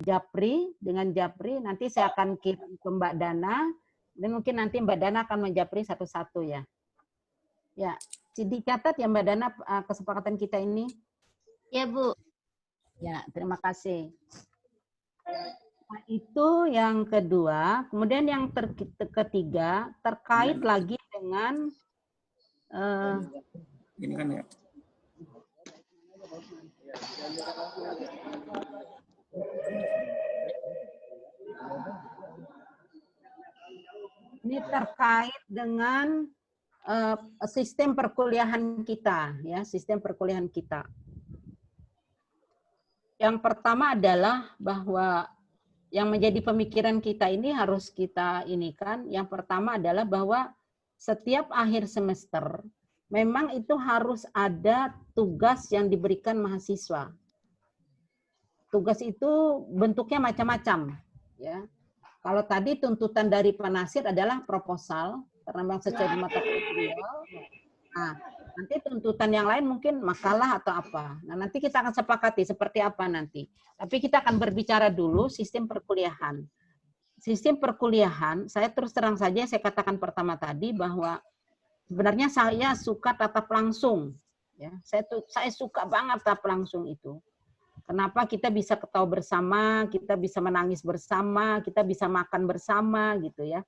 Japri, dengan Japri nanti saya akan kirim ke Mbak Dana, dan mungkin nanti Mbak Dana akan menjapri satu-satu ya. Ya, dicatat ya Mbak Dana kesepakatan kita ini. Ya, Bu. Ya, terima kasih. Nah, itu yang kedua. Kemudian yang ketiga terkait lagi dengan ini kan ya. Ini terkait dengan sistem perkuliahan kita, ya, sistem perkuliahan kita. Yang pertama adalah bahwa yang menjadi pemikiran kita ini harus kita ini kan. Yang pertama adalah bahwa setiap akhir semester memang itu harus ada tugas yang diberikan mahasiswa. Tugas itu bentuknya macam-macam, ya. Kalau tadi tuntutan dari Penasir adalah proposal, karena memang sesuai mata kuliah. Nah, nanti tuntutan yang lain mungkin makalah atau apa. Nah, nanti kita akan sepakati seperti apa nanti. Tapi kita akan berbicara dulu sistem perkuliahan. Sistem perkuliahan, saya terus terang saja, saya katakan pertama tadi bahwa sebenarnya saya suka tatap langsung. Ya, saya suka banget tatap langsung itu. Kenapa kita bisa ketawa bersama, kita bisa menangis bersama, kita bisa makan bersama gitu ya.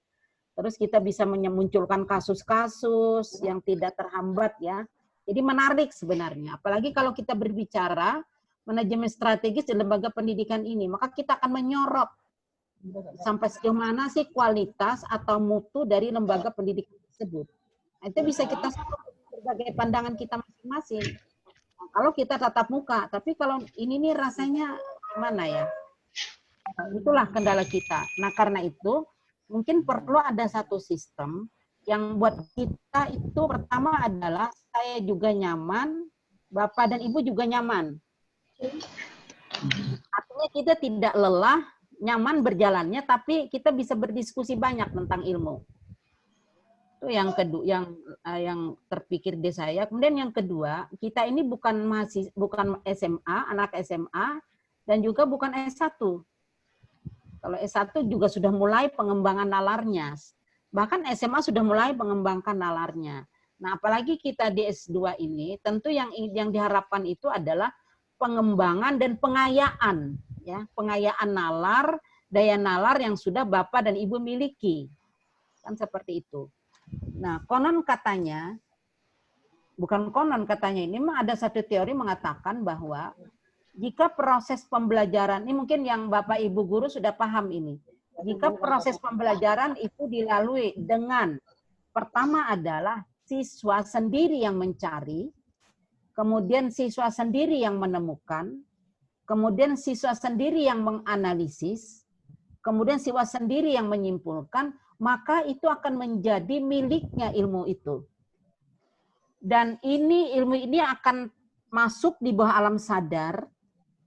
Terus kita bisa memunculkan kasus-kasus yang tidak terhambat ya. Jadi menarik sebenarnya. Apalagi kalau kita berbicara manajemen strategis di lembaga pendidikan ini, maka kita akan menyorot sampai sejauh mana sih kualitas atau mutu dari lembaga pendidikan tersebut. Nah, itu bisa kita sorot berbagai pandangan kita masing-masing. Kalau kita tatap muka, tapi kalau ini nih rasanya gimana ya? Itulah kendala kita. Nah, karena itu mungkin perlu ada satu sistem yang buat kita itu pertama adalah saya juga nyaman, Bapak dan Ibu juga nyaman. Artinya kita tidak lelah, nyaman berjalannya, tapi kita bisa berdiskusi banyak tentang ilmu. Itu yang kedua, yang terpikir di saya. Kemudian yang kedua, kita ini bukan SMA, anak SMA, dan juga bukan S1. Kalau S1 juga sudah mulai pengembangan nalarnya. Bahkan SMA sudah mulai mengembangkan nalarnya. Nah, apalagi kita di S2 ini, tentu yang diharapkan itu adalah pengembangan dan pengayaan, ya, pengayaan nalar, daya nalar yang sudah Bapak dan Ibu miliki. Kan seperti itu. Nah, konon katanya, bukan konon katanya, ini memang ada satu teori mengatakan bahwa jika proses pembelajaran, ini mungkin yang Bapak Ibu guru sudah paham ini, jika proses pembelajaran itu dilalui dengan, pertama adalah siswa sendiri yang mencari, kemudian siswa sendiri yang menemukan, kemudian siswa sendiri yang menganalisis, kemudian siswa sendiri yang menyimpulkan, maka itu akan menjadi miliknya ilmu itu. Dan ilmu ini akan masuk di bawah alam sadar.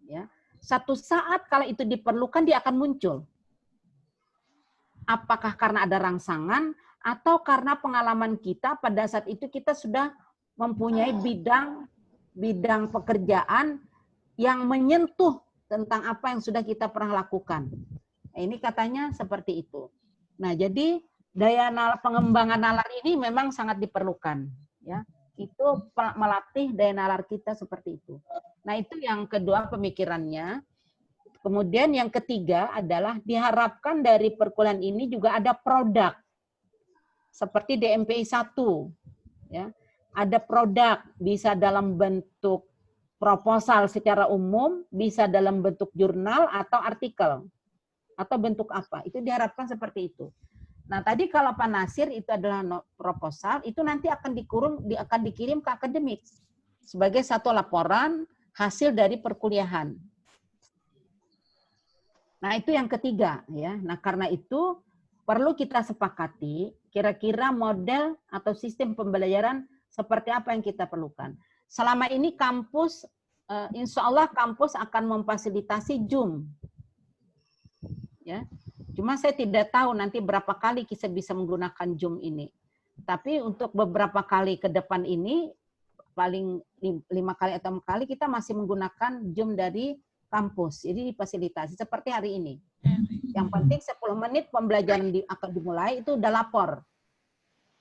Ya. Satu saat kalau itu diperlukan, dia akan muncul. Apakah karena ada rangsangan, atau karena pengalaman kita pada saat itu kita sudah mempunyai bidang pekerjaan yang menyentuh tentang apa yang sudah kita pernah lakukan. Nah, ini katanya seperti itu. Nah, jadi daya pengembangan nalar ini memang sangat diperlukan, ya. Itu melatih daya nalar kita seperti itu. Nah, itu yang kedua pemikirannya. Kemudian yang ketiga adalah diharapkan dari perkuliahan ini juga ada produk. Seperti DMPI 1, ya. Ada produk, bisa dalam bentuk proposal secara umum, bisa dalam bentuk jurnal atau artikel. Atau bentuk apa, itu diharapkan seperti itu. Nah, tadi kalau Pak Nasir itu adalah proposal, itu nanti akan dikirim ke akademik sebagai satu laporan hasil dari perkuliahan. Nah, itu yang ketiga ya. Nah, karena itu perlu kita sepakati kira-kira model atau sistem pembelajaran seperti apa yang kita perlukan. Selama ini kampus, insya Allah kampus akan memfasilitasi Zoom. Ya, cuma saya tidak tahu nanti berapa kali kita bisa menggunakan Zoom ini. Tapi untuk beberapa kali ke depan ini, paling 5 kali atau 6 kali kita masih menggunakan Zoom dari kampus. Jadi difasilitasi seperti hari ini. Yang penting 10 menit pembelajaran akan dimulai, itu udah lapor.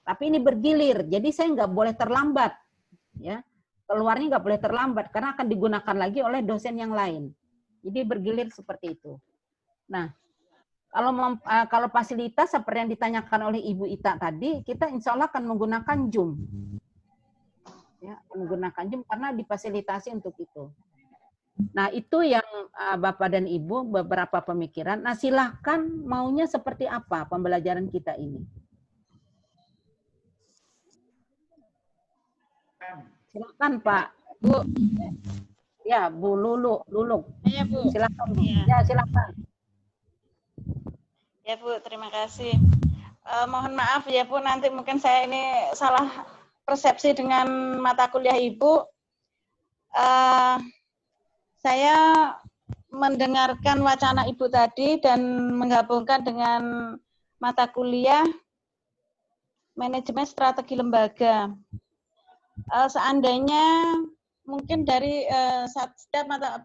Tapi ini bergilir, jadi saya nggak boleh terlambat. Ya, keluarnya nggak boleh terlambat, karena akan digunakan lagi oleh dosen yang lain. Jadi bergilir seperti itu. Nah, kalau fasilitas seperti yang ditanyakan oleh Ibu Ita tadi, kita insya Allah akan menggunakan Zoom. Ya, menggunakan Zoom karena difasilitasi untuk itu. Nah, itu yang Bapak dan Ibu beberapa pemikiran. Nah, silahkan maunya seperti apa pembelajaran kita ini. Silakan Pak. Bu. Ya, Bu Luluk. Ya, Bu. Silakan Bu. Ya. Ya, silakan. Ya, Bu, terima kasih. Mohon maaf ya, Bu, nanti mungkin saya ini salah persepsi dengan mata kuliah Ibu. Saya mendengarkan wacana Ibu tadi dan menggabungkan dengan mata kuliah manajemen strategi lembaga. Seandainya mungkin dari setiap mata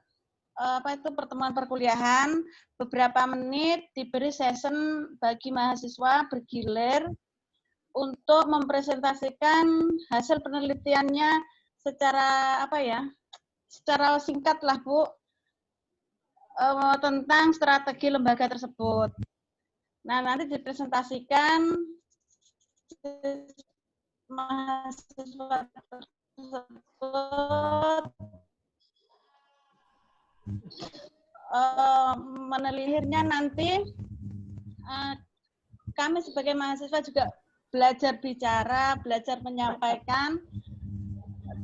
pertemuan perkuliahan beberapa menit diberi session bagi mahasiswa bergilir untuk mempresentasikan hasil penelitiannya secara secara singkat lah Bu, tentang strategi lembaga tersebut. Nah, nanti dipresentasikan mahasiswa tersebut menelitinya nanti kami sebagai mahasiswa juga belajar bicara, belajar menyampaikan,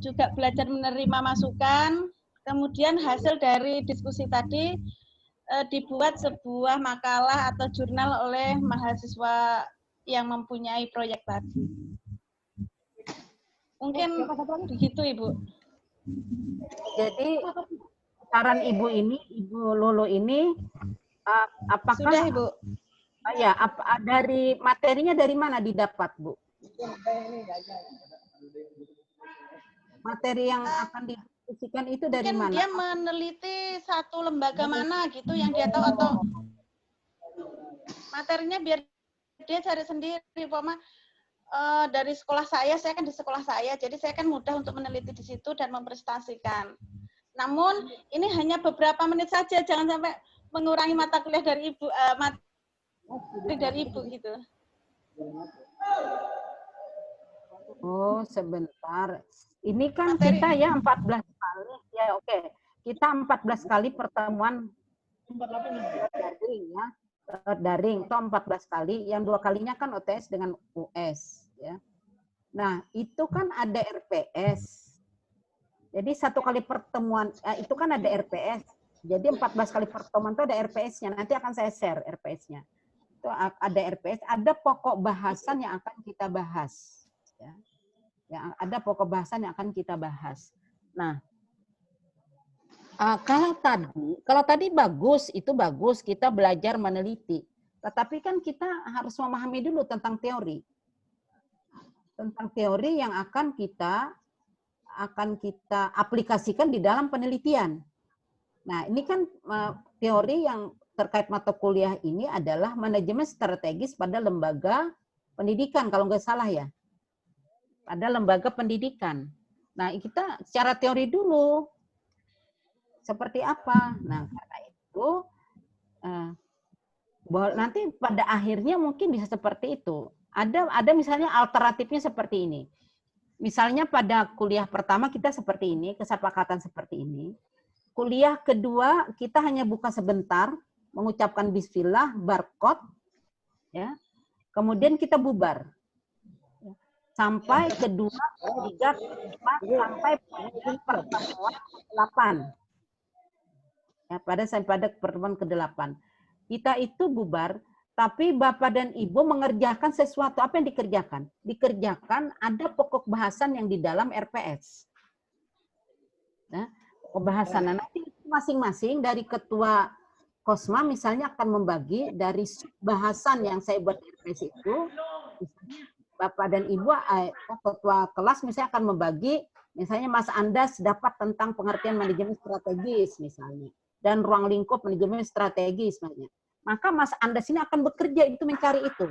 juga belajar menerima masukan. Kemudian hasil dari diskusi tadi dibuat sebuah makalah atau jurnal oleh mahasiswa yang mempunyai proyek tadi. Mungkin begitu Ibu. Jadi saran Ibu ini, Ibu Lulu ini, apakah sudah Ibu? Ya, dari materinya dari mana didapat Bu? Materi yang akan didiskusikan itu dari mungkin mana? Dia meneliti satu lembaga mana gitu yang dia tahu, atau materinya biar dia cari sendiri. Pokoknya dari sekolah saya kan di sekolah saya, jadi saya kan mudah untuk meneliti di situ dan mempresentasikan. Namun ini hanya beberapa menit saja, jangan sampai mengurangi mata kuliah dari Ibu, materi dari Ibu gitu. Oh, sebentar. Ini kan materi. Kita ya 14 kali. Ya, oke. Kita 14 kali pertemuan daring ya. Daring itu 14 kali, yang 2 kalinya kan OTS dengan US ya. Nah, itu kan ada RPS. Jadi 1 kali pertemuan itu kan ada RPS. Jadi 14 kali pertemuan itu ada RPS-nya. Nanti akan saya share RPS-nya. Itu ada RPS, ada pokok bahasan yang akan kita bahas ya. Ya, ada pokok bahasan yang akan kita bahas. Nah, kalau tadi bagus, itu bagus kita belajar meneliti. Tetapi kan kita harus memahami dulu tentang teori. Tentang teori yang akan kita aplikasikan di dalam penelitian. Nah, ini kan teori yang terkait mata kuliah ini adalah manajemen strategis pada lembaga pendidikan, kalau nggak salah ya. Pada lembaga pendidikan. Nah, kita secara teori dulu. Seperti apa? Nah, karena itu nanti pada akhirnya mungkin bisa seperti itu. Ada misalnya alternatifnya seperti ini. Misalnya pada kuliah pertama kita seperti ini, kesepakatan seperti ini. Kuliah kedua kita hanya buka sebentar, mengucapkan bismillah, barcode, ya. Kemudian kita bubar. Sampai kedua, ketiga, keempat, sampai pertemuan ke-8. Ya, pada pertemuan ke-8. Kita itu bubar, tapi Bapak dan Ibu mengerjakan sesuatu. Apa yang dikerjakan? Dikerjakan ada pokok bahasan yang di dalam RPS. Nah, pokok bahasan. Nah, nanti masing-masing dari ketua Kosma misalnya akan membagi dari bahasan yang saya buat RPS itu, Bapak dan Ibu, ketua kelas misalnya akan membagi, misalnya Mas Andas dapat tentang pengertian manajemen strategis misalnya. dan ruang lingkup manajemen strategi sebenarnya. Maka Mas Andas ini akan bekerja itu mencari itu.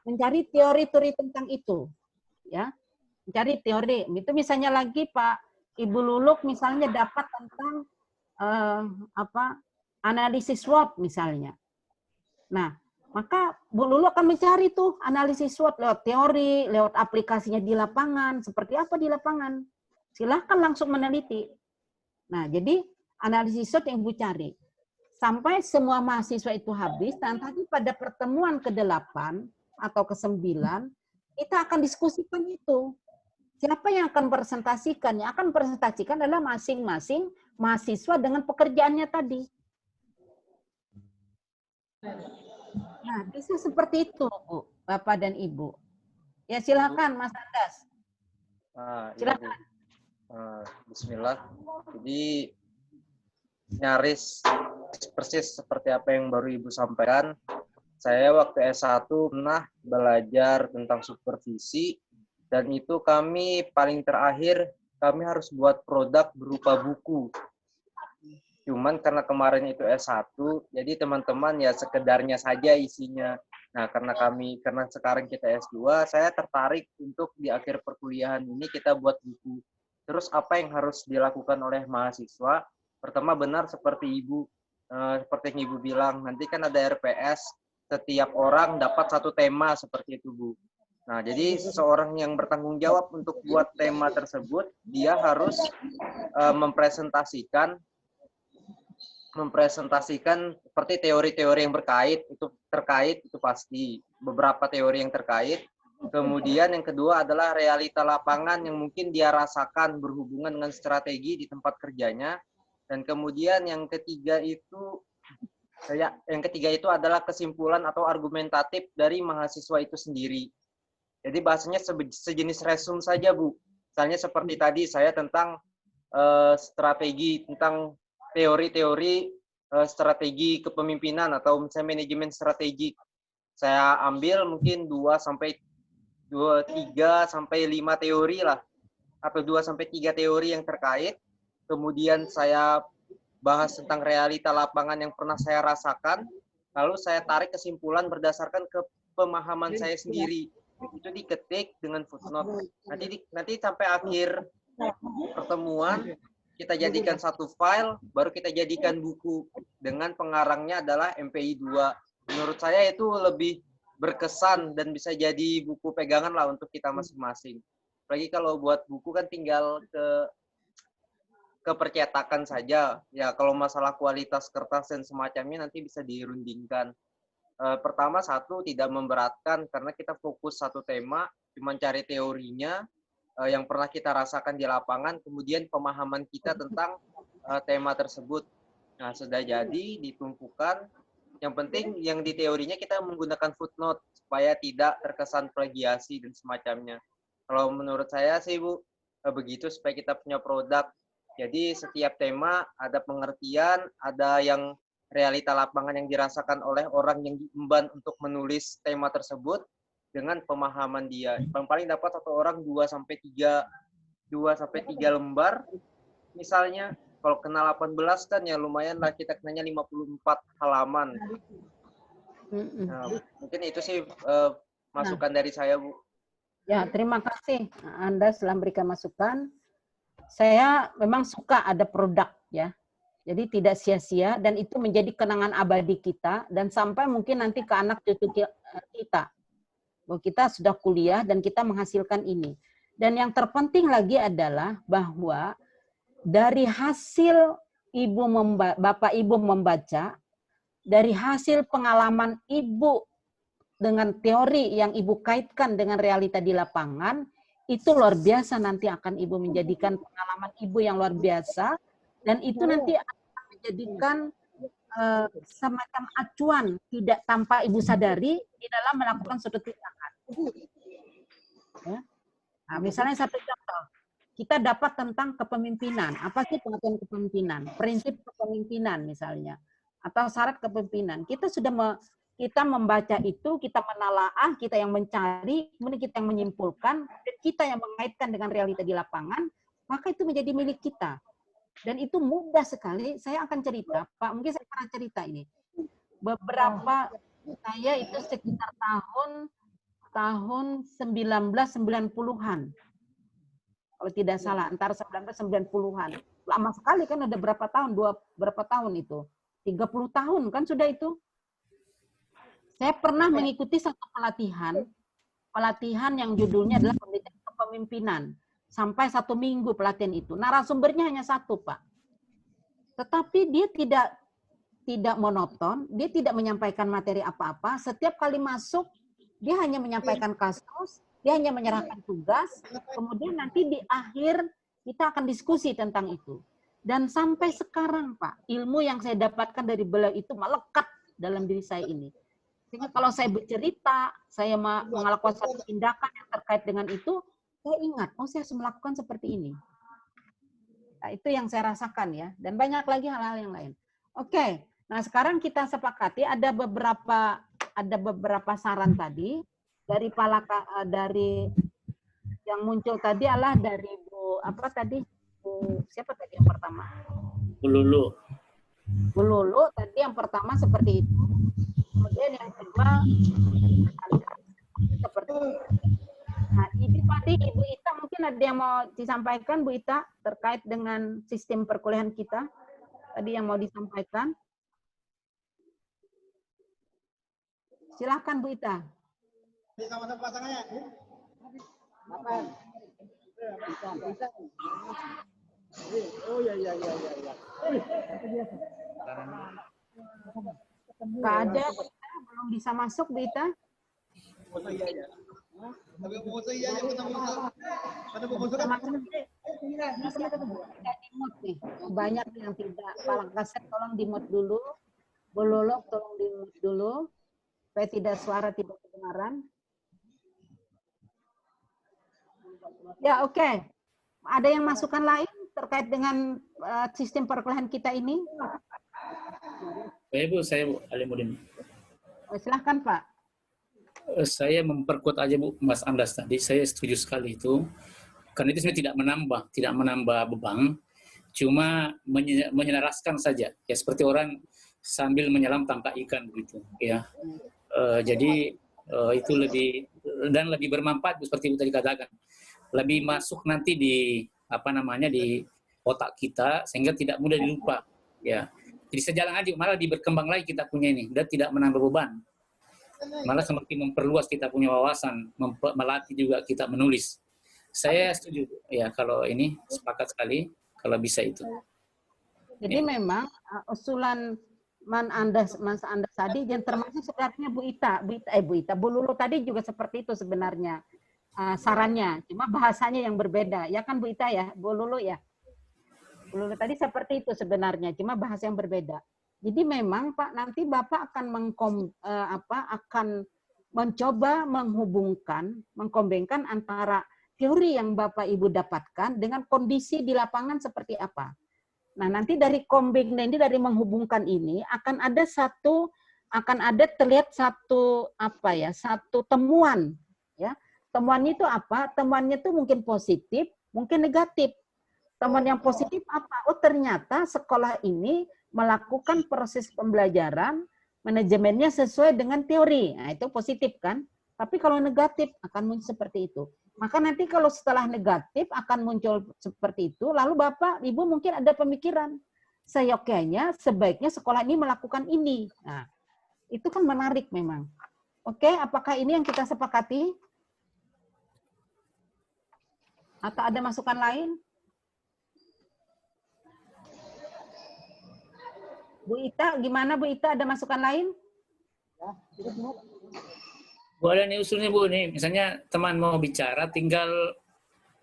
Mencari teori-teori tentang itu. Ya. Mencari teori. Itu misalnya lagi Pak Ibu Luluk misalnya dapat tentang analisis SWOT misalnya. Nah, maka Bu Lulu akan mencari tuh analisis SWOT lewat teori, lewat aplikasinya di lapangan, seperti apa di lapangan. Silahkan langsung meneliti. Nah, jadi analisis SWOT yang Ibu cari. Sampai semua mahasiswa itu habis, dan tadi pada pertemuan ke-8 atau ke-9, kita akan diskusikan itu. Siapa yang akan presentasikan? Yang akan presentasikan adalah masing-masing mahasiswa dengan pekerjaannya tadi. Nah, bisa seperti itu, Bu, Bapak dan Ibu. Ya, silakan, Mas Andas. Silakan. Ya, Bismillah. Jadi, nyaris persis seperti apa yang baru Ibu sampaikan. Saya waktu S1 pernah belajar tentang supervisi, dan itu kami paling terakhir, kami harus buat produk berupa buku. Cuman karena kemarin itu S1, jadi teman-teman ya sekedarnya saja isinya. Nah, karena sekarang kita S2, saya tertarik untuk di akhir perkuliahan ini kita buat buku. Terus apa yang harus dilakukan oleh mahasiswa? Pertama benar seperti seperti yang Ibu bilang, nanti kan ada RPS, setiap orang dapat satu tema seperti itu, Bu. Nah, jadi seseorang yang bertanggung jawab untuk buat tema tersebut, dia harus mempresentasikan seperti teori-teori yang terkait itu pasti, beberapa teori yang terkait. Kemudian yang kedua adalah realita lapangan yang mungkin dia rasakan berhubungan dengan strategi di tempat kerjanya. Dan kemudian yang ketiga itu adalah kesimpulan atau argumentatif dari mahasiswa itu sendiri. Jadi bahasanya sejenis resume saja, Bu. Misalnya seperti tadi saya tentang strategi, tentang teori-teori strategi kepemimpinan atau misalnya manajemen strategik. Saya ambil mungkin 3 sampai 5 teori lah, atau 2 sampai 3 teori yang terkait. Kemudian saya bahas tentang realita lapangan yang pernah saya rasakan, lalu saya tarik kesimpulan berdasarkan pemahaman saya sendiri. Itu diketik dengan footnote. Nanti sampai akhir pertemuan kita jadikan satu file, baru kita jadikan buku dengan pengarangnya adalah MPI 2. Menurut saya itu lebih berkesan dan bisa jadi buku pegangan lah untuk kita masing-masing. Apalagi kalau buat buku kan tinggal ke percetakan saja. Ya kalau masalah kualitas kertas dan semacamnya nanti bisa dirundingkan. Pertama tidak memberatkan karena kita fokus satu tema, cuma cari teorinya yang pernah kita rasakan di lapangan, kemudian pemahaman kita tentang tema tersebut. Nah, sudah jadi ditumpukan. Yang penting yang di teorinya kita menggunakan footnote supaya tidak terkesan plagiasi dan semacamnya. Kalau menurut saya sih, Bu, begitu supaya kita punya produk. Jadi setiap tema ada pengertian, ada yang realita lapangan yang dirasakan oleh orang yang diemban untuk menulis tema tersebut dengan pemahaman dia. Paling dapat satu orang 2 sampai 3 lembar. Misalnya kalau kena 18 kan ya lumayan lah, kita kenanya 54 halaman. Nah, mungkin itu sih masukan dari saya, Bu. Ya, terima kasih Anda telah memberikan masukan. Saya memang suka ada produk ya. Jadi tidak sia-sia dan itu menjadi kenangan abadi kita dan sampai mungkin nanti ke anak cucu kita. Bahwa kita sudah kuliah dan kita menghasilkan ini. Dan yang terpenting lagi adalah bahwa dari hasil Bapak Ibu membaca, dari hasil pengalaman Ibu dengan teori yang Ibu kaitkan dengan realita di lapangan, itu luar biasa nanti akan Ibu menjadikan pengalaman Ibu yang luar biasa, dan itu nanti akan menjadikan semacam acuan tidak tanpa Ibu sadari di dalam melakukan suatu tindakan. Ya. Nah, misalnya satu contoh, kita dapat tentang kepemimpinan. Apa sih pengertian kepemimpinan? Prinsip kepemimpinan misalnya, atau syarat kepemimpinan. Kita membaca itu, kita menalaah, kita yang mencari, kemudian kita yang menyimpulkan, dan kita yang mengaitkan dengan realita di lapangan, maka itu menjadi milik kita. Dan itu mudah sekali. Saya akan cerita, Pak, mungkin saya pernah cerita ini. Beberapa saya itu sekitar tahun 1990-an. Kalau tidak salah, antara 1990-an. Lama sekali kan, ada berapa tahun? Berapa tahun itu? 30 tahun kan sudah itu. Saya pernah mengikuti satu pelatihan yang judulnya adalah pendidikan kepemimpinan. Sampai 1 minggu pelatihan itu. Narasumbernya hanya 1, Pak. Tetapi dia tidak monoton, dia tidak menyampaikan materi apa-apa. Setiap kali masuk, dia hanya menyampaikan kasus, dia hanya menyerahkan tugas, kemudian nanti di akhir kita akan diskusi tentang itu. Dan sampai sekarang, Pak, ilmu yang saya dapatkan dari beliau itu melekat dalam diri saya ini. Sehingga kalau saya bercerita, saya melakukan satu tindakan yang terkait dengan itu, saya ingat, oh saya harus melakukan seperti ini. Nah, itu yang saya rasakan ya. Dan banyak lagi hal-hal yang lain. Oke, nah sekarang kita sepakati ada beberapa saran tadi dari yang muncul tadi adalah dari Bu siapa tadi yang pertama? Bu Lulu. Bu Lulu tadi yang pertama seperti itu. Kemudian yang kedua seperti itu. Nah, ini tadi Ibu Ita mungkin ada yang mau disampaikan, Bu Ita, terkait dengan sistem perkuliahan kita. Tadi yang mau disampaikan. Silahkan Bu Ita. Sama-sama pasangannya. Bisa. Oh ya. Nggak ada, Bu Ita, belum bisa masuk, Bu Ita. Oh iya. Tapi foto iya ketemu. Ada foto kan? Tidak di-mute nih. Banyak yang tidak. Palang kaset tolong di-mute dulu. Bololok tolong di-mute dulu. Supaya tidak suara tidak kedengaran. Ya, oke. Ada yang masukan lain terkait dengan sistem perkuliahan kita ini? Saya Bu Alimuddin. Silahkan Pak. Saya memperkuat aja Bu Mas Andas tadi. Saya setuju sekali itu. Karena itu sebenarnya tidak menambah beban, cuma menyelaraskan saja. Ya seperti orang sambil menyelam tangkap ikan begitu. Ya. Jadi itu lebih bermanfaat seperti itu tadi katakan. Lebih masuk nanti di otak kita sehingga tidak mudah dilupa. Ya. Jadi sejalan aja malah berkembang lagi kita punya ini dan tidak menambah beban. Malah semakin memperluas kita punya wawasan, melatih juga kita menulis. Saya setuju ya kalau ini sepakat sekali kalau bisa itu. Jadi memang usulan Mas Andas tadi yang termasuk sebenarnya Bu Lulu tadi juga seperti itu sebenarnya sarannya, cuma bahasanya yang berbeda. Ya kan Bu Ita ya, Bu Lulu ya. Bu Lulu tadi seperti itu sebenarnya, cuma bahasa yang berbeda. Jadi memang Pak nanti Bapak akan akan mencoba mengkombinkan antara teori yang Bapak Ibu dapatkan dengan kondisi di lapangan seperti apa. Nah, nanti dari menghubungkan ini akan terlihat satu temuan ya. Temuannya itu apa? Temuannya itu mungkin positif, mungkin negatif. Temuan yang positif apa? Oh, ternyata sekolah ini melakukan proses pembelajaran manajemennya sesuai dengan teori. Nah, itu positif kan? Tapi kalau negatif akan muncul seperti itu. Maka nanti kalau setelah negatif akan muncul seperti itu, lalu Bapak, Ibu mungkin ada pemikiran, sebaiknya sekolah ini melakukan ini. Nah, itu kan menarik memang. Oke, apakah ini yang kita sepakati? Atau ada masukan lain? Bu Ita, gimana Bu Ita? Ada masukan lain? Bu, ada nih usulnya Bu, nih misalnya teman mau bicara, tinggal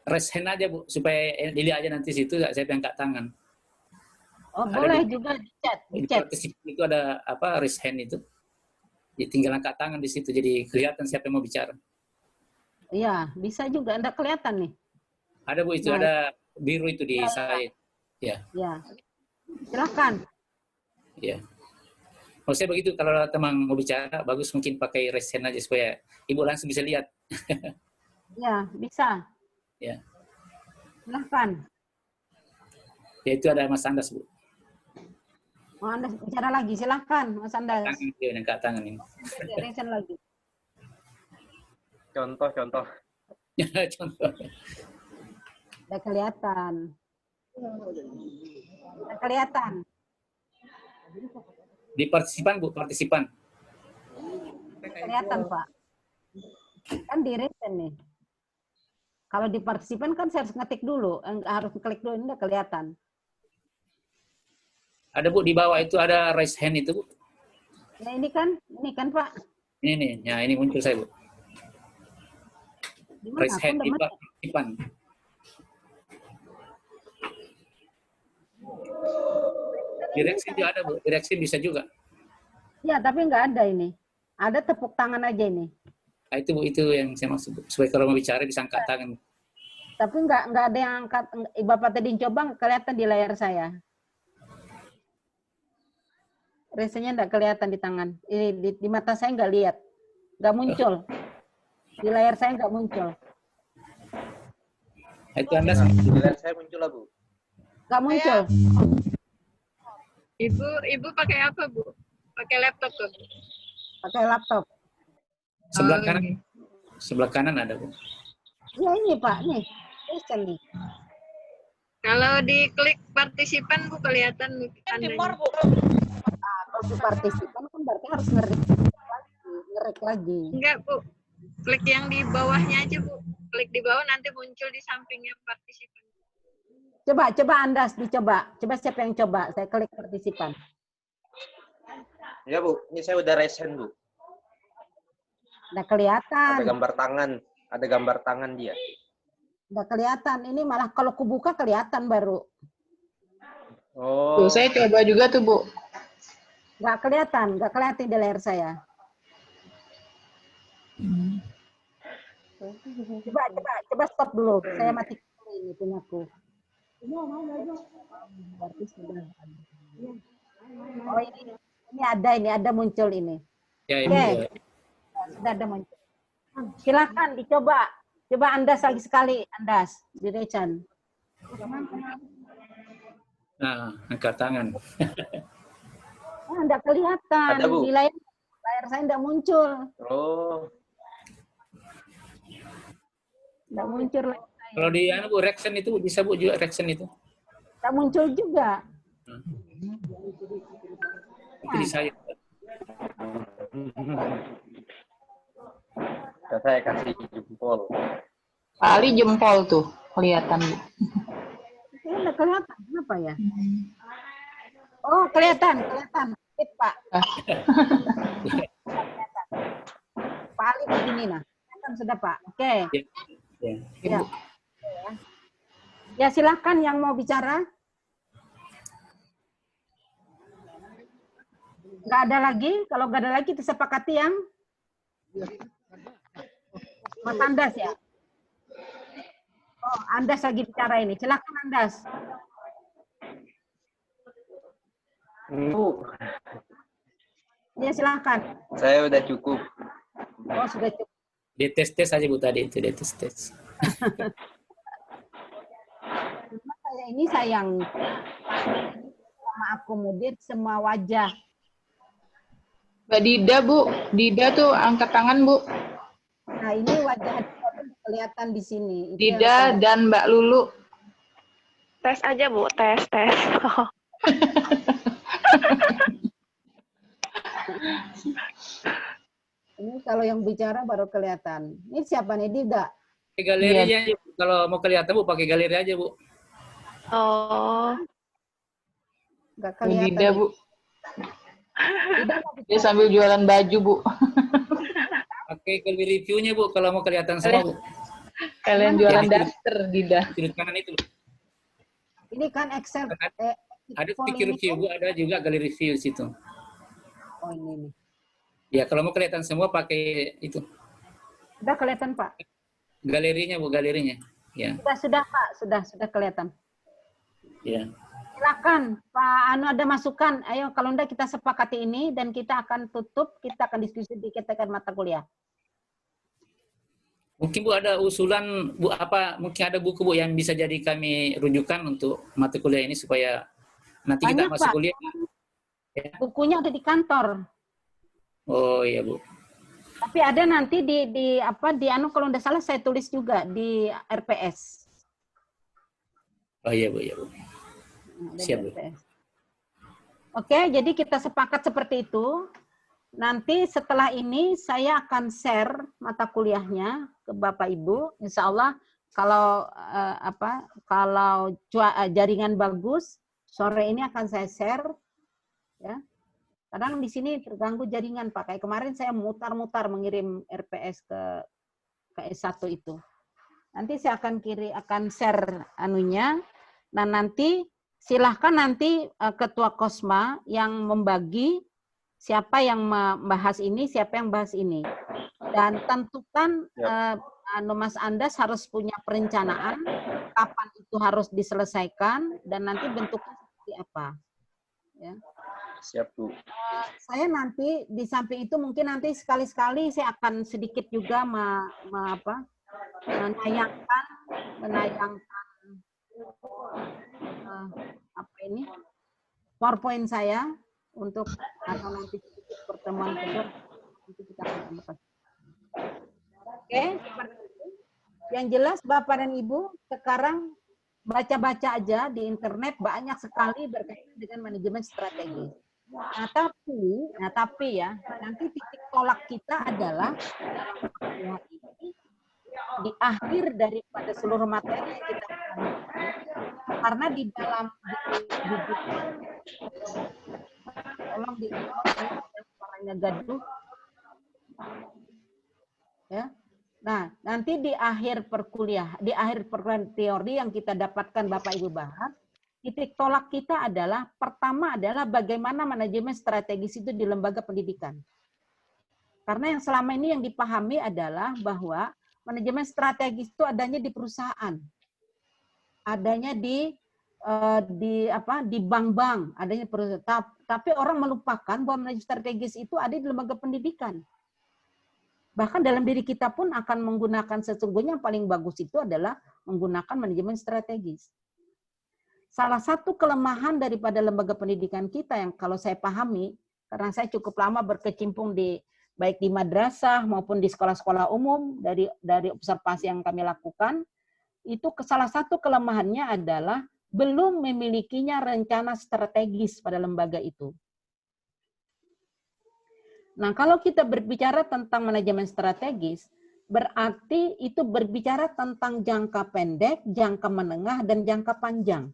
raise hand aja Bu, supaya dilihat aja nanti situ, saya angkat tangan. Oh, boleh juga di chat. Di itu ada raise hand itu. Jadi tinggal angkat tangan di situ, jadi kelihatan siapa yang mau bicara. Iya, bisa juga, Anda kelihatan nih. Ada Bu, itu ada biru itu di saya. Ya. Ya. Silakan. Ya. Kalau saya begitu, kalau teman mau bicara, bagus mungkin pakai raise hand aja supaya Ibu langsung bisa lihat. Ya, bisa. Ya. Silakan. Yaitu ada Mas Andas, Bu. Oh, Anda bicara lagi, silahkan Mas Andas. Tangan dia, angkat tangan ini. Reaction lagi. Contoh. Contoh. Udah kelihatan. Udah kelihatan. Di partisipan, Bu, partisipan. Kelihatan, Pak. Kan di reaction nih. Kalau di partisipan kan saya harus ngetik dulu, harus klik dulu, ini udah kelihatan. Ada, Bu, di bawah itu ada raise hand itu, Bu. Nah, ini kan Pak. Ini nih, ya ini muncul saya, Bu. Di mana? Raise hand di partisipan. Direksi juga ada, Bu. Direksi bisa juga. Ya, tapi nggak ada ini. Ada tepuk tangan aja ini. Nah, itu, Bu, itu yang saya maksud, Bu. Supaya kalau mau bicara bisa angkat tangan. Tapi nggak ada yang angkat. Bapak tadi coba kelihatan di layar saya. Resenya nggak kelihatan di tangan. Ini di mata saya nggak lihat. Nggak muncul. Di layar saya nggak muncul. Nah, itu Anda Di layar saya muncul lah, Bu. Nggak muncul. Ibu pakai apa, Bu? Pakai laptop tuh? Pakai laptop. sebelah kanan. Sebelah kanan ada, Bu. Ya ini Pak, nih. Reaction nih. Kalau diklik partisipan, Bu, kelihatan tandanya. Kalau di partisipan kan berarti harus ngerek lagi. Enggak, Bu. Klik yang di bawahnya aja, Bu. Klik di bawah nanti muncul di sampingnya partisipan. Coba Andas dicoba. Coba siapa yang coba? Saya klik partisipan. Ya, Bu. Ini saya udah raise hand, Bu. Udah kelihatan. Ada gambar tangan dia. Udah kelihatan. Ini malah kalau kubuka kelihatan baru. Oh. Tuh, saya coba juga tuh, Bu. Nggak kelihatan di layar saya. Coba stop dulu. Saya matikan dulu ini punyaku. Berarti sudah ada. Oh ini ada muncul ini. Ya, Oke. ini. Sudah ada muncul. Silakan dicoba. Coba Andas lagi sekali, Andas. Direction. Nah, angkat tangan. Enggak kelihatan. Ada, Bu. Di layar saya enggak muncul. Oh. Enggak muncul layar saya. Kalau di Bu, reaction itu bisa, Bu, juga reaction itu. Enggak muncul juga. Itu di saya. Saya kasih jempol. Kali jempol tuh kelihatan, Bu. Saya enggak kelihatan. Kenapa ya? Oh, kelihatan. Fit, Pak. Pak Ali begini nah. Kelihatan sudah, Pak. Oke. Ya. Ya, silakan yang mau bicara. Nggak ada lagi. Kalau nggak ada lagi, disepakati yang Mas Andas ya. Oh, Andas lagi bicara ini. Silakan Andas. Bu, Ya, silakan. saya udah cukup. Oh, sudah cukup. Dia tes aja, Bu, tadi itu dia tes. Saya yang sama akomodir semua wajah. Mbak Dida, Bu. Dida tuh angkat tangan, Bu. Nah, ini wajah kelihatan di sini. Itu Dida dan Mbak Lulu. Tes aja, Bu. Tes. Ini kalau yang bicara baru kelihatan. Ini siapa nih, Dida? Pakai galerinya aja, Bu. Kalau mau kelihatan, Bu, pakai galeri aja, Bu. Oh. Nggak Bu kelihatan. Dida, Bu. Dida mau bicara. Dia sambil jualan baju, Bu. Pakai galeri reviewnya, Bu, kalau mau kelihatan semua, Bu. Kalian jualan daster, Dida. Sudut kanan itu, Bu. Ini kan Excel. Ada stiker review, Bu, ada juga galeri review di situ. Oh, ini nih. Ya, kalau mau kelihatan semua pakai itu. Sudah kelihatan, Pak? Galerinya, Bu, galerinya. Ya. Sudah, Pak. Sudah kelihatan. Ya. Silakan, Pak Anu ada masukan. Ayo, kalau enggak kita sepakati ini dan kita akan tutup, kita akan diskusi di ketekan mata kuliah. Mungkin Bu ada usulan Bu mungkin ada buku Bu yang bisa jadi kami rujukan untuk mata kuliah ini supaya nanti kita Banyak, masuk Pak. kuliah. Ya. Bukunya ada di kantor. Oh iya Bu. Tapi ada nanti di kalau nggak salah saya tulis juga di RPS. Oh iya Bu, iya Bu. Ada Siap di Bu. RPS. Oke, jadi kita sepakat seperti itu. Nanti setelah ini saya akan share mata kuliahnya ke Bapak Ibu. Insya Allah kalau jaringan bagus, sore ini akan saya share. Ya. Kadang di sini terganggu jaringan, Pak. Kayak kemarin saya mutar-mutar mengirim RPS ke S1 itu. Nanti saya akan share anunya. Nah, nanti silahkan nanti Ketua Kosma yang membagi siapa yang membahas ini, siapa yang bahas ini. Dan tentukan Mas Andas harus punya perencanaan kapan itu harus diselesaikan dan nanti bentuknya seperti apa. Ya. Siap Bu. Saya nanti di samping itu mungkin nanti sekali-sekali saya akan sedikit juga menayangkan PowerPoint saya untuk atau nanti pertemuan kedua nanti kita akan tambahkan. Oke, seperti itu. Yang jelas Bapak dan Ibu sekarang baca-baca aja di internet banyak sekali berkaitan dengan manajemen strategi. Nah tapi ya, nanti titik tolak kita adalah ini di akhir daripada seluruh materi yang kita pelajari, karena di dalam tolong di suaranya gaduh ya. Nah, nanti di akhir perkuliahan teori yang kita dapatkan Bapak Ibu bahas, titik tolak kita adalah pertama adalah bagaimana manajemen strategis itu di lembaga pendidikan. Karena yang selama ini yang dipahami adalah bahwa manajemen strategis itu adanya di perusahaan, adanya di bank-bank, adanya perusahaan. Tapi orang melupakan bahwa manajemen strategis itu ada di lembaga pendidikan. Bahkan dalam diri kita pun akan menggunakan sesungguhnya yang paling bagus itu adalah menggunakan manajemen strategis. Salah satu kelemahan daripada lembaga pendidikan kita yang kalau saya pahami, karena saya cukup lama berkecimpung baik di madrasah maupun di sekolah-sekolah umum dari observasi yang kami lakukan, itu salah satu kelemahannya adalah belum memilikinya rencana strategis pada lembaga itu. Nah, kalau kita berbicara tentang manajemen strategis, berarti itu berbicara tentang jangka pendek, jangka menengah, dan jangka panjang.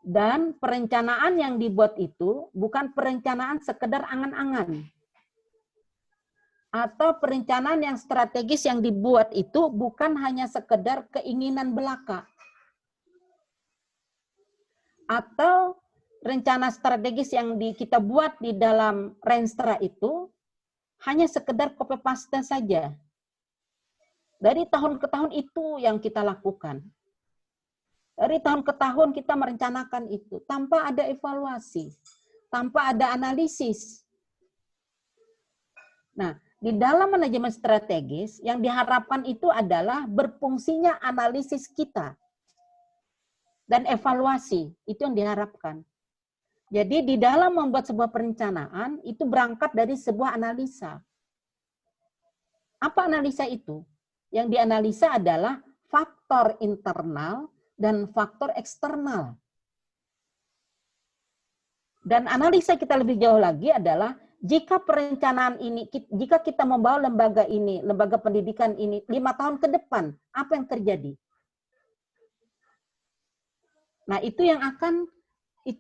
Dan perencanaan yang dibuat itu bukan perencanaan sekedar angan-angan. Atau perencanaan yang strategis yang dibuat itu bukan hanya sekedar keinginan belaka. Atau rencana strategis yang kita buat di dalam Renstra itu hanya sekedar copy paste saja. Dari tahun ke tahun itu yang kita lakukan. Dari tahun ke tahun kita merencanakan itu tanpa ada evaluasi, tanpa ada analisis. Nah, di dalam manajemen strategis yang diharapkan itu adalah berfungsinya analisis kita dan evaluasi, itu yang diharapkan. Jadi di dalam membuat sebuah perencanaan itu berangkat dari sebuah analisa. Apa analisa itu? Yang dianalisa adalah faktor internal dan faktor eksternal. Dan analisa kita lebih jauh lagi adalah jika perencanaan ini, jika kita membawa lembaga ini, lembaga pendidikan ini 5 tahun ke depan, apa yang terjadi? Nah, itu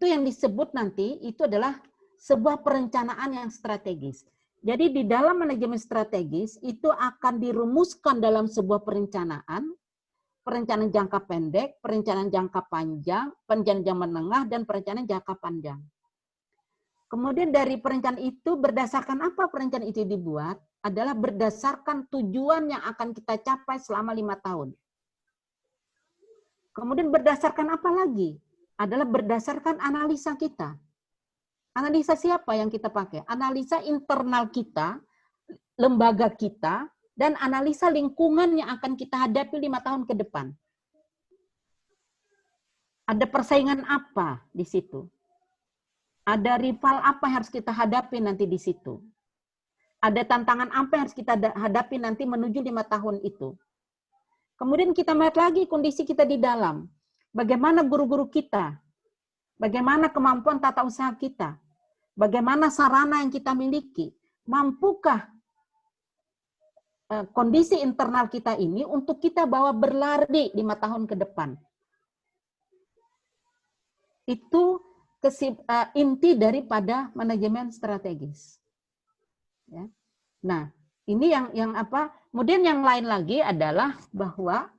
yang disebut nanti, itu adalah sebuah perencanaan yang strategis. Jadi di dalam manajemen strategis, itu akan dirumuskan dalam sebuah perencanaan jangka pendek, perencanaan jangka panjang, perencanaan jangka menengah, dan perencanaan jangka panjang. Kemudian dari perencanaan itu, berdasarkan apa perencanaan itu dibuat? Adalah berdasarkan tujuan yang akan kita capai selama 5 tahun. Kemudian berdasarkan apa lagi? Adalah berdasarkan analisa kita. Analisa siapa yang kita pakai? Analisa internal kita, lembaga kita, dan analisa lingkungan yang akan kita hadapi 5 tahun ke depan. Ada persaingan apa di situ? Ada rival apa yang harus kita hadapi nanti di situ? Ada tantangan apa yang harus kita hadapi nanti menuju 5 tahun itu? Kemudian kita melihat lagi kondisi kita di dalam. Bagaimana guru-guru kita? Bagaimana kemampuan tata usaha kita? Bagaimana sarana yang kita miliki? Mampukah kondisi internal kita ini untuk kita bawa berlari 5 tahun ke depan? Itu inti daripada manajemen strategis. Ya. Nah, ini yang apa? Kemudian yang lain lagi adalah bahwa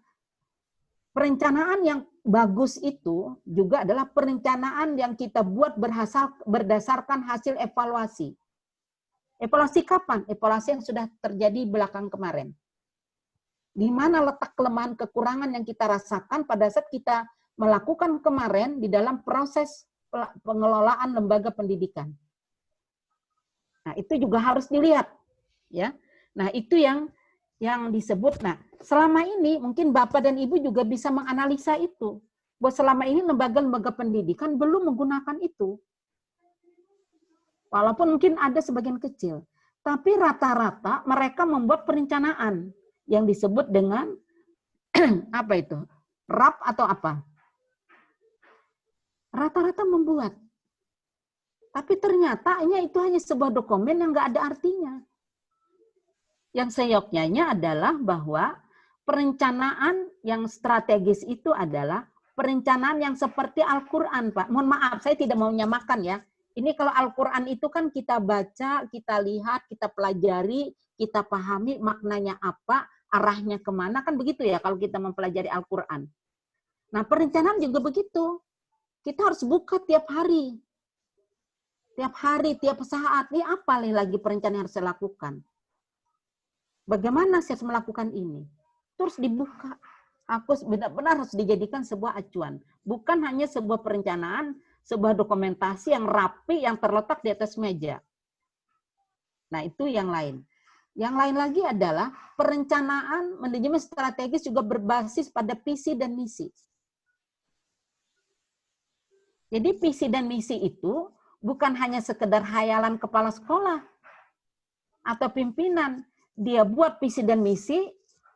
perencanaan yang bagus itu juga adalah perencanaan yang kita buat berdasarkan hasil evaluasi. Evaluasi kapan? Evaluasi yang sudah terjadi belakang kemarin. Di mana letak kelemahan kekurangan yang kita rasakan pada saat kita melakukan kemarin di dalam proses pengelolaan lembaga pendidikan. Nah, itu juga harus dilihat, ya. Nah, itu yang disebut. Nah, selama ini mungkin Bapak dan Ibu juga bisa menganalisa itu. Bahwa selama ini lembaga-lembaga pendidikan belum menggunakan itu. Walaupun mungkin ada sebagian kecil, tapi rata-rata mereka membuat perencanaan yang disebut dengan apa itu? RAP atau apa? Rata-rata membuat. Tapi ternyata itu hanya sebuah dokumen yang nggak ada artinya. Yang seyoknya adalah bahwa perencanaan yang strategis itu adalah perencanaan yang seperti Al-Quran, Pak. Mohon maaf, saya tidak mau menyamakan ya. Ini kalau Al-Quran itu kan kita baca, kita lihat, kita pelajari, kita pahami maknanya apa, arahnya kemana, kan begitu ya kalau kita mempelajari Al-Quran. Nah, perencanaan juga begitu. Kita harus buka tiap hari. Tiap hari, tiap saat. Ini apa lagi perencanaan yang harus saya lakukan? Bagaimana saya harus melakukan ini? Terus dibuka. Aku benar-benar harus dijadikan sebuah acuan. Bukan hanya sebuah perencanaan, sebuah dokumentasi yang rapi, yang terletak di atas meja. Nah, itu yang lain. Yang lain lagi adalah perencanaan manajemen strategis juga berbasis pada visi dan misi. Jadi visi dan misi itu bukan hanya sekedar hayalan kepala sekolah atau pimpinan. Dia buat visi dan misi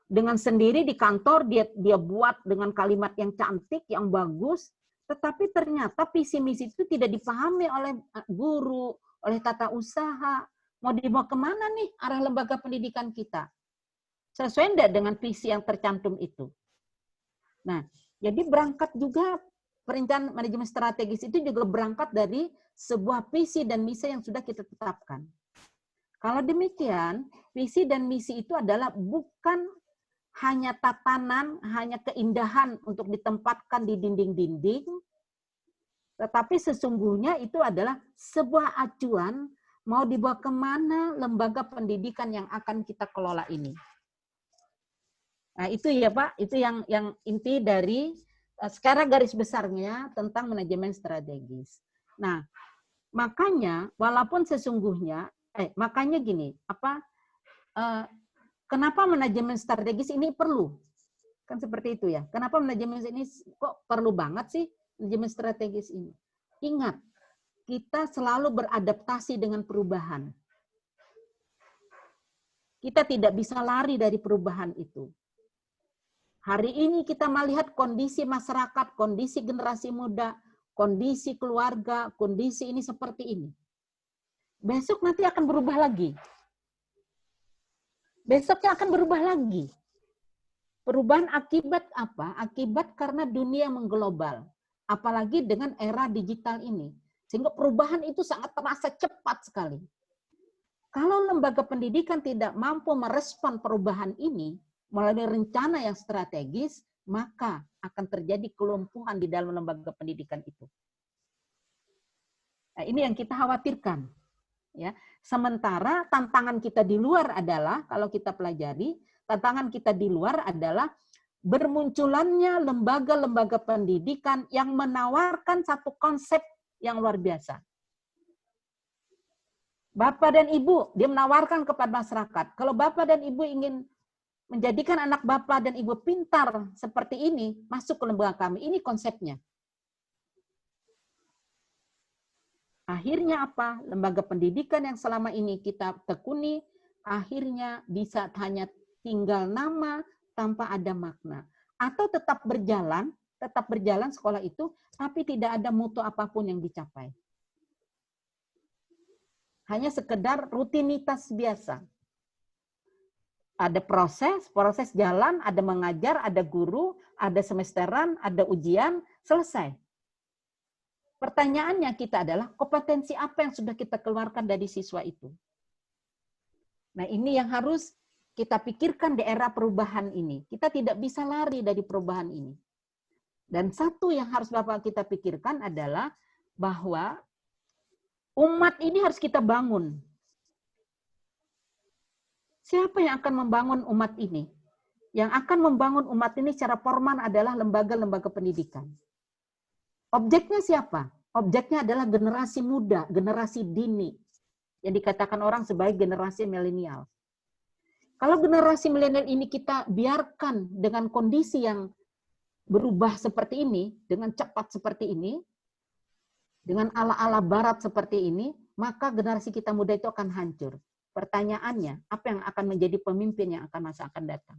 dengan sendiri di kantor, dia buat dengan kalimat yang cantik, yang bagus, tetapi ternyata visi misi itu tidak dipahami oleh guru, oleh tata usaha. Mau dibawa kemana nih arah lembaga pendidikan kita? Sesuai enggak dengan visi yang tercantum itu? Nah, jadi berangkat juga perencanaan manajemen strategis itu juga berangkat dari sebuah visi dan misi yang sudah kita tetapkan. Kalau demikian, visi dan misi itu adalah bukan hanya tatanan, hanya keindahan untuk ditempatkan di dinding-dinding, tetapi sesungguhnya itu adalah sebuah acuan mau dibawa kemana lembaga pendidikan yang akan kita kelola ini. Nah, itu ya Pak, itu yang inti dari sekarang garis besarnya tentang manajemen strategis. Nah, makanya walaupun sesungguhnya, makanya gini, kenapa manajemen strategis ini perlu? Kan seperti itu ya. Kenapa manajemen ini kok perlu banget sih manajemen strategis ini? Ingat, kita selalu beradaptasi dengan perubahan. Kita tidak bisa lari dari perubahan itu. Hari ini kita melihat kondisi masyarakat, kondisi generasi muda, kondisi keluarga, kondisi ini seperti ini. Besok nanti akan berubah lagi. Besoknya akan berubah lagi. Perubahan akibat apa? Akibat karena dunia mengglobal. Apalagi dengan era digital ini. Sehingga perubahan itu sangat terasa cepat sekali. Kalau lembaga pendidikan tidak mampu merespon perubahan ini, melalui rencana yang strategis, maka akan terjadi kelumpuhan di dalam lembaga pendidikan itu. Nah, ini yang kita khawatirkan. Ya. Sementara tantangan kita di luar adalah, kalau kita pelajari, tantangan kita di luar adalah bermunculannya lembaga-lembaga pendidikan yang menawarkan satu konsep yang luar biasa. Bapak dan Ibu, dia menawarkan kepada masyarakat, kalau Bapak dan Ibu ingin menjadikan anak bapak dan ibu pintar seperti ini masuk ke lembaga kami. Ini konsepnya. Akhirnya apa? Lembaga pendidikan yang selama ini kita tekuni, akhirnya bisa hanya tinggal nama tanpa ada makna. Atau tetap berjalan sekolah itu, tapi tidak ada mutu apapun yang dicapai. Hanya sekedar rutinitas biasa. Ada proses jalan, ada mengajar, ada guru, ada semesteran, ada ujian, selesai. Pertanyaannya kita adalah kompetensi apa yang sudah kita keluarkan dari siswa itu. Nah, ini yang harus kita pikirkan di era perubahan ini. Kita tidak bisa lari dari perubahan ini. Dan satu yang harus Bapak kita pikirkan adalah bahwa umat ini harus kita bangun. Siapa yang akan membangun umat ini? Yang akan membangun umat ini secara formal adalah lembaga-lembaga pendidikan. Objeknya siapa? Objeknya adalah generasi muda, generasi dini. Yang dikatakan orang sebagai generasi milenial. Kalau generasi milenial ini kita biarkan dengan kondisi yang berubah seperti ini, dengan cepat seperti ini, dengan ala-ala barat seperti ini, maka generasi kita muda itu akan hancur. Pertanyaannya, apa yang akan menjadi pemimpin yang akan masa akan datang?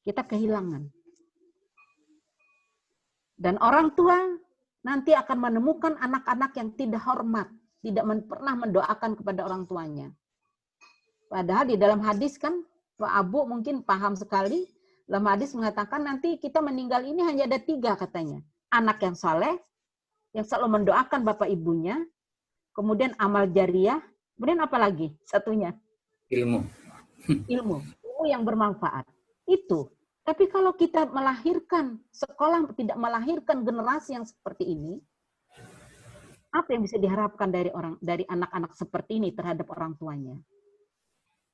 Kita kehilangan. Dan orang tua nanti akan menemukan anak-anak yang tidak hormat, tidak pernah mendoakan kepada orang tuanya. Padahal di dalam hadis kan, Pak Abu mungkin paham sekali, dalam hadis mengatakan nanti kita meninggal ini hanya ada 3 katanya. Anak yang saleh, yang selalu mendoakan bapak ibunya, kemudian amal jariah, kemudian apa lagi satunya? Ilmu. Ilmu yang bermanfaat. Itu. Tapi kalau kita melahirkan, sekolah tidak melahirkan generasi yang seperti ini, apa yang bisa diharapkan dari anak-anak seperti ini terhadap orang tuanya?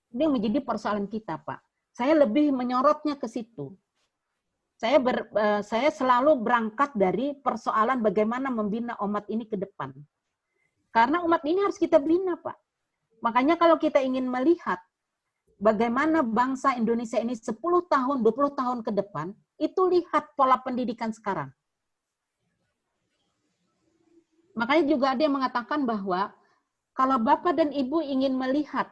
Ini yang menjadi persoalan kita, Pak. Saya lebih menyorotnya ke situ. Saya selalu berangkat dari persoalan bagaimana membina umat ini ke depan. Karena umat ini harus kita bina, Pak. Makanya kalau kita ingin melihat bagaimana bangsa Indonesia ini 10 tahun, 20 tahun ke depan, itu lihat pola pendidikan sekarang. Makanya juga ada yang mengatakan bahwa kalau Bapak dan Ibu ingin melihat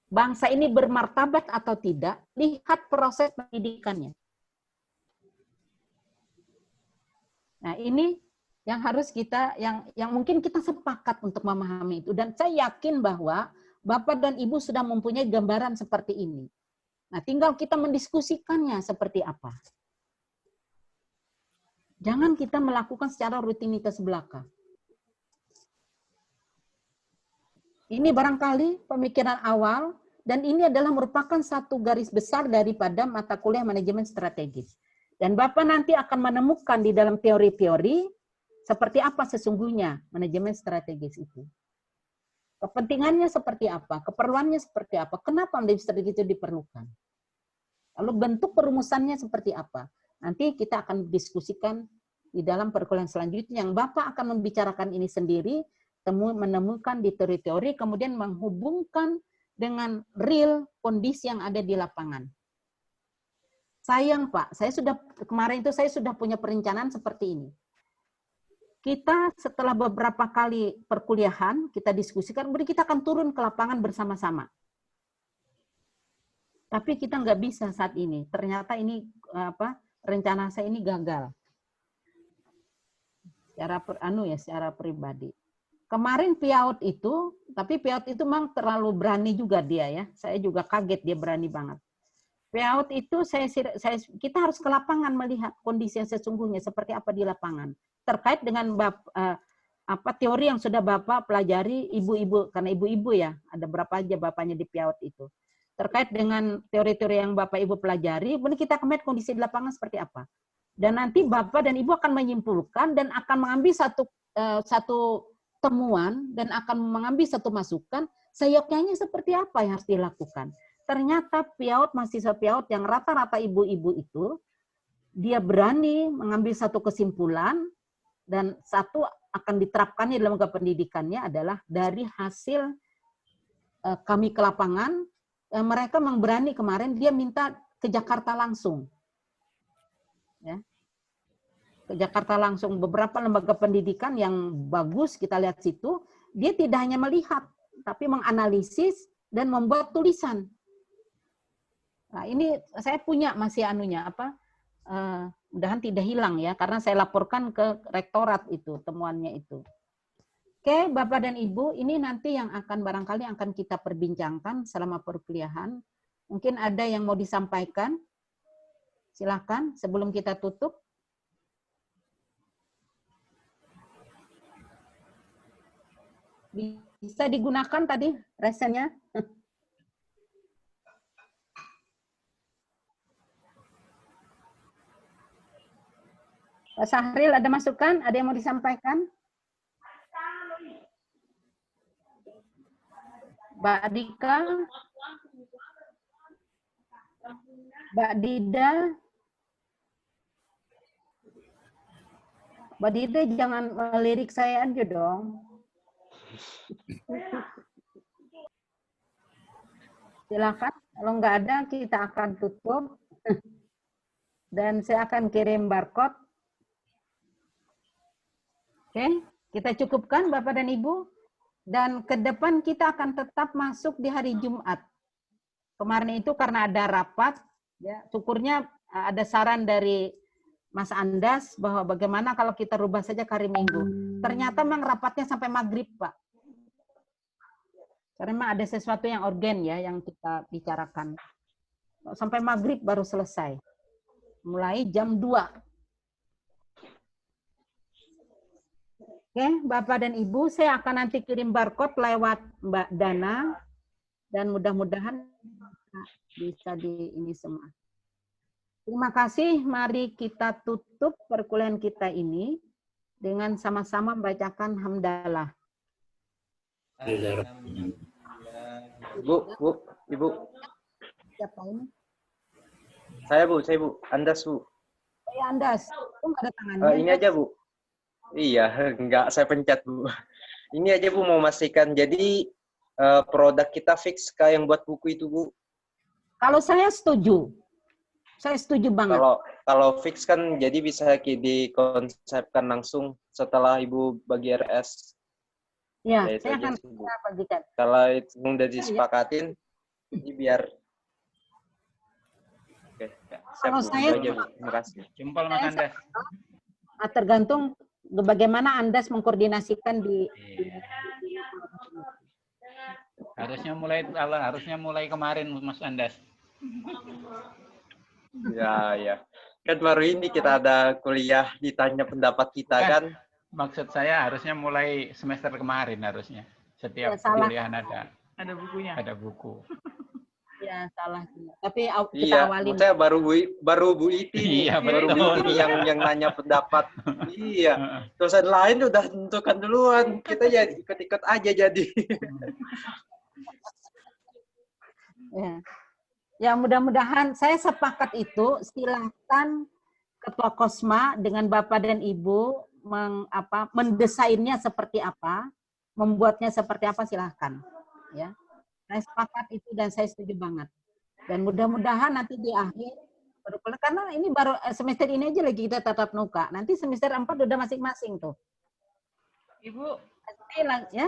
bangsa ini bermartabat atau tidak, lihat proses pendidikannya. Nah, ini yang harus kita, yang mungkin kita sepakat untuk memahami itu. Dan saya yakin bahwa Bapak dan Ibu sudah mempunyai gambaran seperti ini. Nah, tinggal kita mendiskusikannya seperti apa. Jangan kita melakukan secara rutinitas belaka. Ini barangkali pemikiran awal, dan ini adalah merupakan satu garis besar daripada mata kuliah manajemen strategis. Dan Bapak nanti akan menemukan di dalam teori-teori seperti apa sesungguhnya manajemen strategis itu. Kepentingannya seperti apa, keperluannya seperti apa, kenapa manajemen strategis itu diperlukan. Lalu bentuk perumusannya seperti apa. Nanti kita akan diskusikan di dalam perkuliahan selanjutnya yang Bapak akan membicarakan ini sendiri, menemukan di teori-teori, kemudian menghubungkan dengan real kondisi yang ada di lapangan. Sayang Pak, kemarin itu saya sudah punya perencanaan seperti ini. Kita setelah beberapa kali perkuliahan, kita diskusikan, kemudian kita akan turun ke lapangan bersama-sama. Tapi kita nggak bisa saat ini. Ternyata ini rencana saya ini gagal. Secara pribadi. Kemarin Piaut itu, tapi Piaut itu memang terlalu berani juga dia ya. Saya juga kaget dia berani banget. Piaut itu kita harus ke lapangan melihat kondisi yang sesungguhnya seperti apa di lapangan. Terkait dengan teori yang sudah Bapak pelajari ibu-ibu, karena ibu-ibu ya, ada berapa aja Bapaknya di Piaut itu. Terkait dengan teori-teori yang Bapak Ibu pelajari, kemudian kita akan melihat kondisi di lapangan seperti apa. Dan nanti Bapak dan Ibu akan menyimpulkan dan akan mengambil satu temuan dan akan mengambil satu masukan, seyogyanya seperti apa yang harus dilakukan. Ternyata mahasiswa Piaut yang rata-rata ibu-ibu itu, dia berani mengambil satu kesimpulan, dan satu akan diterapkannya dalam pendidikannya adalah dari hasil kami ke lapangan, mereka memang berani kemarin, dia minta ke Jakarta langsung. Ya. Ke Jakarta langsung, beberapa lembaga pendidikan yang bagus kita lihat situ, dia tidak hanya melihat, tapi menganalisis dan membuat tulisan. Nah, ini saya punya masih anunya apa? Mudahan tidak hilang ya, karena saya laporkan ke rektorat itu temuannya itu. Oke, Bapak dan Ibu, ini nanti yang akan barangkali akan kita perbincangkan selama perkuliahan. Mungkin ada yang mau disampaikan? Silakan sebelum kita tutup. Bisa digunakan tadi resennya? Pak Sahril, ada masukan? Ada yang mau disampaikan? Mbak Dika? Mbak Dida? Mbak Dida jangan melirik saya aja dong. Silakan, kalau nggak ada kita akan tutup. Dan saya akan kirim barcode. Oke, kita cukupkan Bapak dan Ibu. Dan ke depan kita akan tetap masuk di hari Jumat. Kemarin itu karena ada rapat, ya, syukurnya ada saran dari Mas Andas bahwa bagaimana kalau kita rubah saja ke hari Minggu. Ternyata memang rapatnya sampai maghrib, Pak. Karena memang ada sesuatu yang urgen ya yang kita bicarakan. Sampai maghrib baru selesai. Mulai jam 2. Oke, Bapak dan Ibu, saya akan nanti kirim barcode lewat Mbak Dana, dan mudah-mudahan bisa di ini semua. Terima kasih, mari kita tutup perkuliahan kita ini dengan sama-sama membacakan hamdalah. Ibu. Siapa ini? Saya Bu. Andas Bu. Saya Andas. Itu nggak ada tangannya. Ini aja Bu. Iya, enggak, saya pencet Bu. Ini aja Bu mau memastikan. Jadi produk kita fix kayak yang buat buku itu Bu. Kalau saya setuju. Saya setuju banget. Kalau fix kan jadi bisa dikonsepkan langsung setelah Ibu bagi RS. Ya, saya akan bagikan. Kalau itu udah disepakatin, jadi biar. Oke, kalau saya terima kasih. Jempol Mas Andas. Tergantung bagaimana Andas mengkoordinasikan di harusnya mulai kemarin Mas Andas. Ya. Kan baru ini kita ada kuliah ditanya pendapat kita kan. Maksud saya harusnya mulai semester kemarin harusnya. Setiap kuliahan ada bukunya. Ada buku. Ya, salah. Tapi kita awalin. Saya baru Bu Iti. Iya, baru Bu Iti yang nanya pendapat. Iya. Dosen lain udah tentukan duluan. Kita ya ikut-ikut aja jadi. Ya, mudah-mudahan saya sepakat itu. Silakan Ketua Kosma dengan Bapak dan Ibu mendesainnya seperti apa, membuatnya seperti apa, silahkan. Ya. Saya sepakat itu dan saya setuju banget. Dan mudah-mudahan nanti di akhir, karena ini baru semester ini aja lagi kita tatap muka. Nanti semester 4 udah masing-masing tuh. Ibu, ya.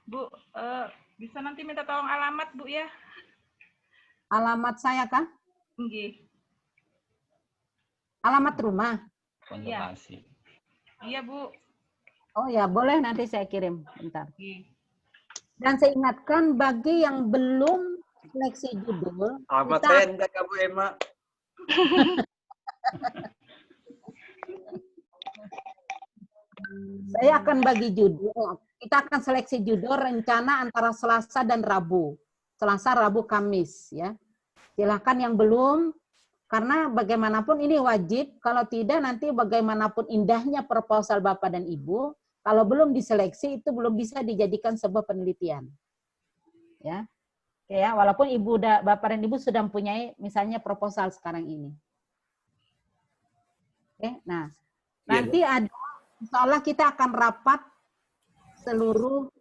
Bu, bisa nanti minta tolong alamat Bu ya? Alamat saya kah? Nggih. Alamat rumah. Konsultasi. Iya Bu. Oh ya, boleh nanti saya kirim. Bentar. Nggih. Dan saya ingatkan bagi yang belum seleksi judul. Alamat saya enggak ya Bu Emma. Saya akan bagi judul. Kita akan seleksi judul rencana antara Selasa dan Rabu. Selasa, Rabu, Kamis. Ya. Silahkan yang belum. Karena bagaimanapun ini wajib. Kalau tidak nanti bagaimanapun indahnya proposal Bapak dan Ibu. Kalau belum diseleksi itu belum bisa dijadikan sebuah penelitian. Ya. Oke ya, walaupun Bapak dan Ibu sudah mempunyai misalnya proposal sekarang ini. Oke, nah. Nanti ada insya Allah kita akan rapat seluruh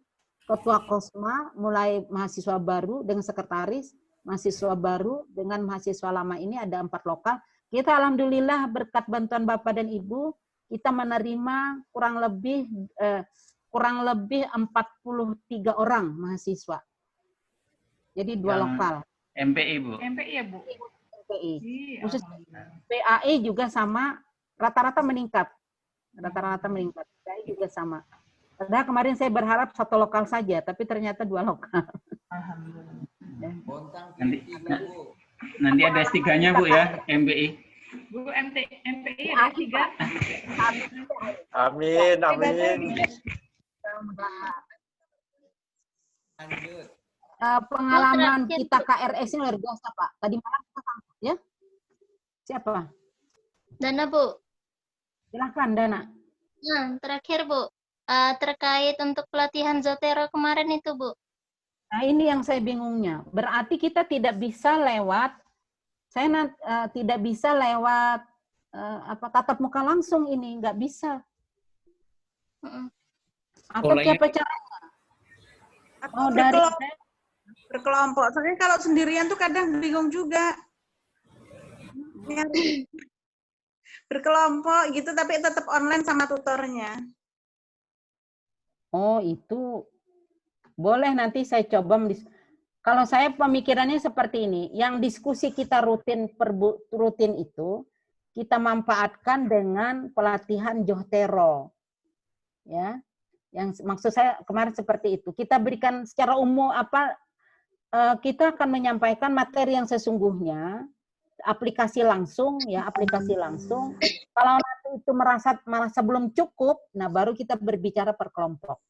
ketua Kosma mulai mahasiswa baru dengan sekretaris mahasiswa baru dengan mahasiswa lama ini ada 4 lokal. Kita alhamdulillah berkat bantuan Bapak dan Ibu, kita menerima kurang lebih 43 orang mahasiswa. Jadi 2 lokal. MPI, Bu. MPI ya, Bu? MPI. Iya, Khusus alhamdulillah. PAE juga sama, rata-rata meningkat. Rata-rata meningkat. PAE juga sama. Padahal kemarin saya berharap 1 lokal saja, tapi ternyata 2 lokal. Alhamdulillah. Nanti ada S3-nya, Bu, ya, MPI. Bu, MPI ada 3. Amin, amin. Pengalaman kita KRS ini luar biasa, Pak. Tadi malam kita sampai, ya? Siapa? Dana, Bu. Silahkan, Dana. Nah, terakhir, Bu. Terkait untuk pelatihan Zotero kemarin itu, Bu. Nah, ini yang saya bingungnya. Berarti kita tidak bisa lewat, tidak bisa lewat tatap muka langsung ini, nggak bisa. Atau siapa caranya? Oh, dari berkelompok. Soalnya kalau sendirian tuh kadang bingung juga. Berkelompok gitu, tapi tetap online sama tutornya. Oh, itu boleh, nanti saya coba. Kalau saya pemikirannya seperti ini, yang diskusi kita rutin itu, kita manfaatkan dengan pelatihan Johtero. Ya. Yang maksud saya kemarin seperti itu. Kita berikan secara umum kita akan menyampaikan materi yang sesungguhnya, aplikasi langsung ya, aplikasi langsung. Kalau nanti itu merasa belum cukup, nah baru kita berbicara per kelompok.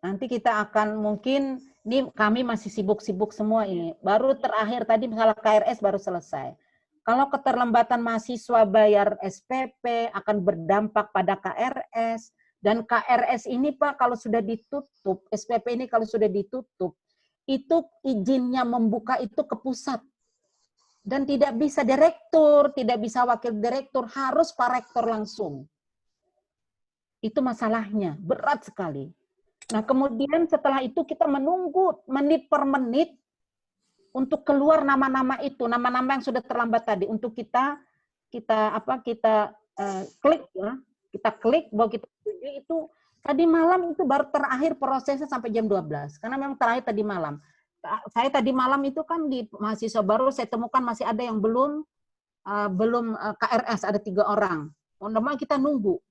Nanti kita akan mungkin ini kami masih sibuk-sibuk semua ini. Baru terakhir tadi misalnya KRS baru selesai. Kalau keterlambatan mahasiswa bayar SPP akan berdampak pada KRS, dan KRS ini Pak kalau sudah ditutup, SPP ini kalau sudah ditutup, itu izinnya membuka itu ke pusat. Dan tidak bisa direktur, tidak bisa wakil direktur, harus Pak Rektor langsung. Itu masalahnya, berat sekali. Nah kemudian setelah itu kita menunggu menit per menit, untuk keluar nama-nama itu, nama-nama yang sudah terlambat tadi, untuk kita klik ya, kita klik bahwa kita setuju itu tadi malam itu baru terakhir prosesnya sampai jam 12, karena memang terakhir tadi malam. Saya tadi malam itu kan di mahasiswa baru saya temukan masih ada yang belum KRS, ada 3 orang. Memang kita nunggu.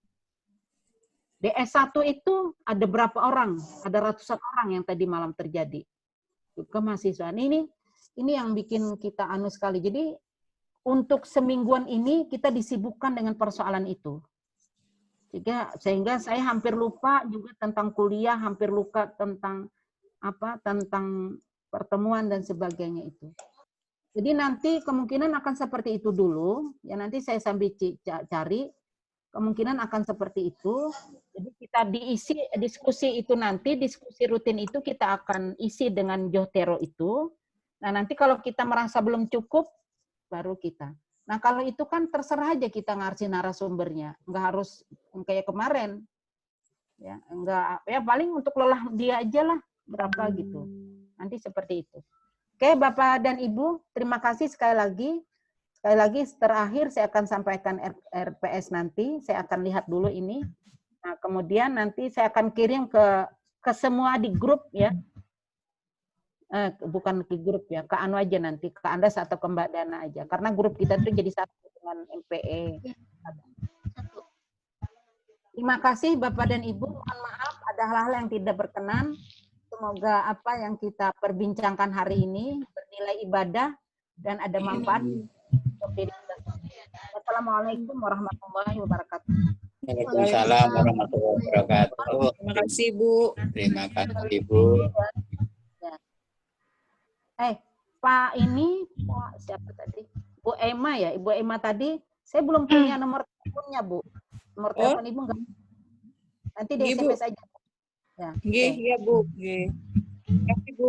DS1 itu ada berapa orang? Ada ratusan orang yang tadi malam terjadi. Juga mahasiswa. Ini yang bikin kita anu sekali. Jadi untuk semingguan ini kita disibukkan dengan persoalan itu. Sehingga saya hampir lupa juga tentang kuliah, hampir lupa tentang tentang pertemuan dan sebagainya itu. Jadi nanti kemungkinan akan seperti itu dulu. Ya nanti saya sambil cari. Kemungkinan akan seperti itu. Jadi kita diisi diskusi itu nanti, diskusi rutin itu kita akan isi dengan Johtero itu. Nah nanti kalau kita merasa belum cukup, baru kita. Nah kalau itu kan terserah aja kita ngasih narasumbernya, nggak harus kayak kemarin. Ya, enggak, ya paling untuk lelah dia aja lah, berapa gitu. Nanti seperti itu. Oke Bapak dan Ibu, terima kasih sekali lagi. Sekali lagi terakhir saya akan sampaikan RPS nanti, saya akan lihat dulu ini. Nah kemudian nanti saya akan kirim ke semua di grup ya. Bukan ke grup ya, ke anu aja nanti, ke Anda atau ke Mbak Dana aja. Karena grup kita itu jadi satu dengan MPE. Terima kasih Bapak dan Ibu, mohon maaf ada hal-hal yang tidak berkenan. Semoga apa yang kita perbincangkan hari ini bernilai ibadah dan ada manfaat untuk diri kita. Assalamualaikum warahmatullahi wabarakatuh. Waalaikumsalam warahmatullahi wabarakatuh. Terima kasih, Bu. Terima kasih, Bu. Pak siapa tadi? Bu Emma ya, Ibu Emma tadi, saya belum punya nomor teleponnya, Bu. Nomor telepon Ibu enggak? Nanti di SMS aja. Ya. Iya, Bu. Terima kasih, Bu.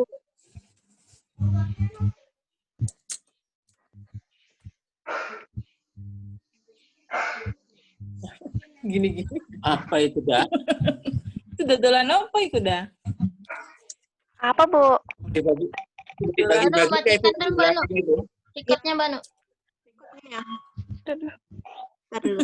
Gini. Apa itu, dah? Itu dodolan apa itu, dah? Apa, Bu? Mbak Nu, matikan dulu Mbak Nu. Recordnya Mbak Nu. Ntar dulu.